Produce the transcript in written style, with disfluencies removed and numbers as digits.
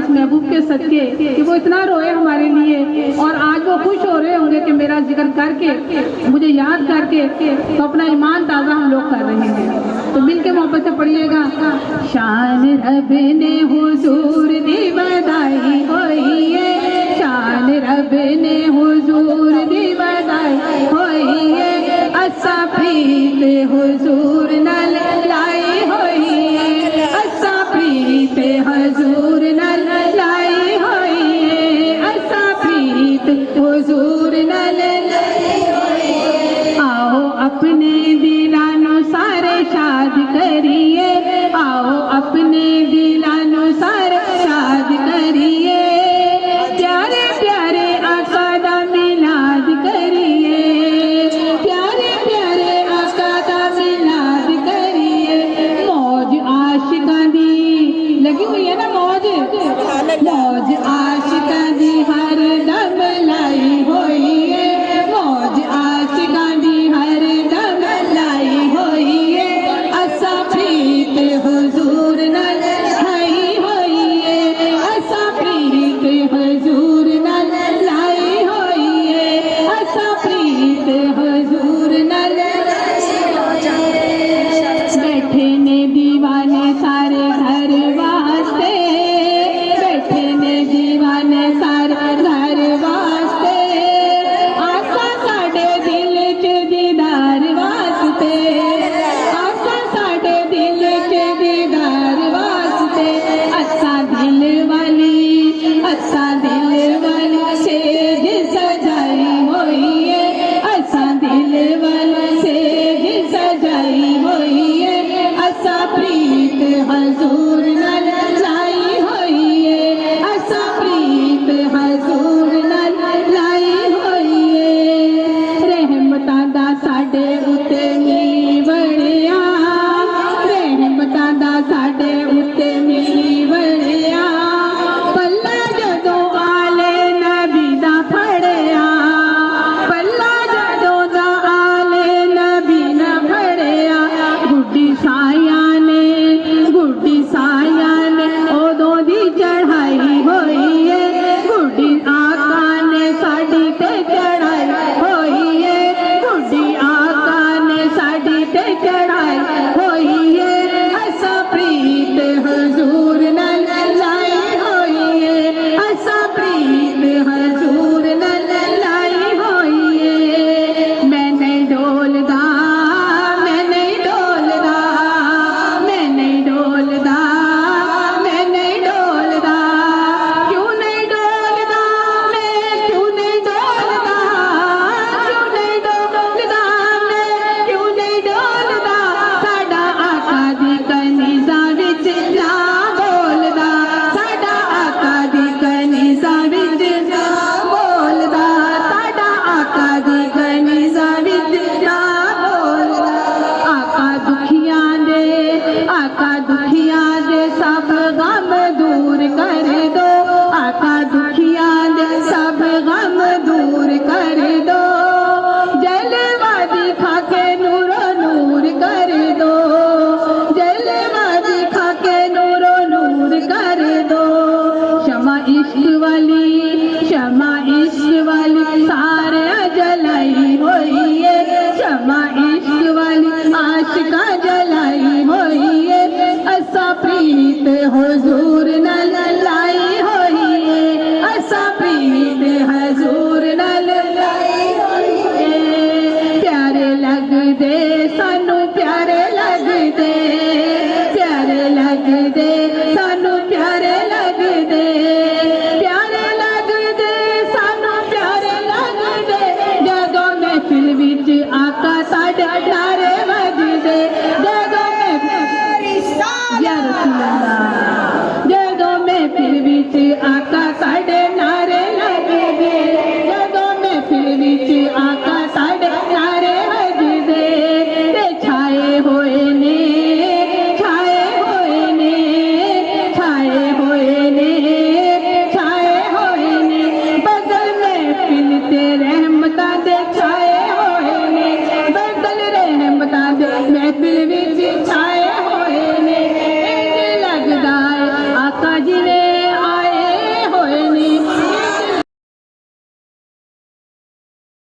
इस महबूब के सदके कि वो इतना रोए हमारे लिए, और आज वो खुश हो रहे होंगे कि मेरा जिक्र करके, मुझे याद करके, तो अपना ईमान ताज़ा हम लोग कर रहे हैं। तो मिल के मोहब्बत से पढ़िएगा। शान रब ने हुजूर दी बधाई होई है, शान रब ने हुजूर दी बधाई होई है, असा प्रीत हुजूर नल लाई होई है, असा प्रीत हुजूर नल लाई होई है, असा प्रीत हुजूर नल लाई होई है। आओ अपने दिलानुसार शाद करिए, आओ अपने दिलानुसार शाद करिए, प्यारे प्यारे आका दा मिलाद करिए, प्यारे प्यारे आका दा मिलाद करिए। मौज आशिकां दी लगी हुई है ना, मौज मौज आशिकां दी हर दम लाई होई है, मौज आशिकां दी हर दम लाई होई है, असा प्रीत हुजूर नल लाई होई है, असा प्रीत हुजूर नल लाई होई है, असा प्रीत हुजूर नल लाई होई है। बैठे ने दीवाने सारे घर वास्ते, बैठे ने दीवाने सारे घर वास्ते, आसा साडे दिल च दीदार वास्ते, आसा साडे दिल च दीदार वास्ते, असा दिल वाली, असा दिल वाली सेज सजाई होई है, असा दिल वाली सेज सजाई होई है, असा प्रीत हुजूर नल लाई होई है, असा प्रीत हुजूर नल लाई होई है। रहमतां दा साडे उत्ते मींह वड़िया, रहमतां दा साडे उत्ते मींह वड़िया, पल्ला जदों आले नबी दा फड़िया, पल्ला जदों दा आले नबी ना फड़िया, गुड्डी साया ने उदों दी चढ़ाई होई है, गुड्डी आका ने साडी ते चढ़ाई होई है, गुड्डी आका ने साडी ते चढ़ाई होई है, असा प्रीत हुजूर नल लाई होई है, असा प्रीत हुजूर नल लाई होई है। मैं नहीं डोलदा, मैं नहीं डोलदा, मैं नहीं डोलदा, मैं नहीं डोलदा, क्यों नहीं डोलदा, मैं क्यों नहीं डोलदा, क्यों नहीं डोलदा, मैं क्यों नहीं डोलदा, साडा आका दी कनीज़ा विच जा बोलदा, साडा आका दी कनीज़ा विच जा बोलदा, साडा आका दी कनीज़ा विच जा बोलदा। आका दुखियां दे सब गम दूर कर दो, आका दुखियां दे सब गम दूर कर दो, जलवा दिखा के नूरो नूर कर दो, जलवा दिखा के नूरो नूर कर दो। शमा इश्क वाली सारे जलाई होई है, शमा इश्क वाली आशिका जलाई होई है, असा प्रीत हुजूर नल लाई होई है, असा प्रीत हुजूर नल लाई होई है। प्यारे लगदे सानू प्यारे लगदे, प्यारे लगदे सानू प्यारे लगदे, प्यारे लगदे सानू प्यारे लगदे, जदों महफिल विच आका साडे नारे वजदे, जदों महफिल या रसूल अल्लाह, जदों महफिल विच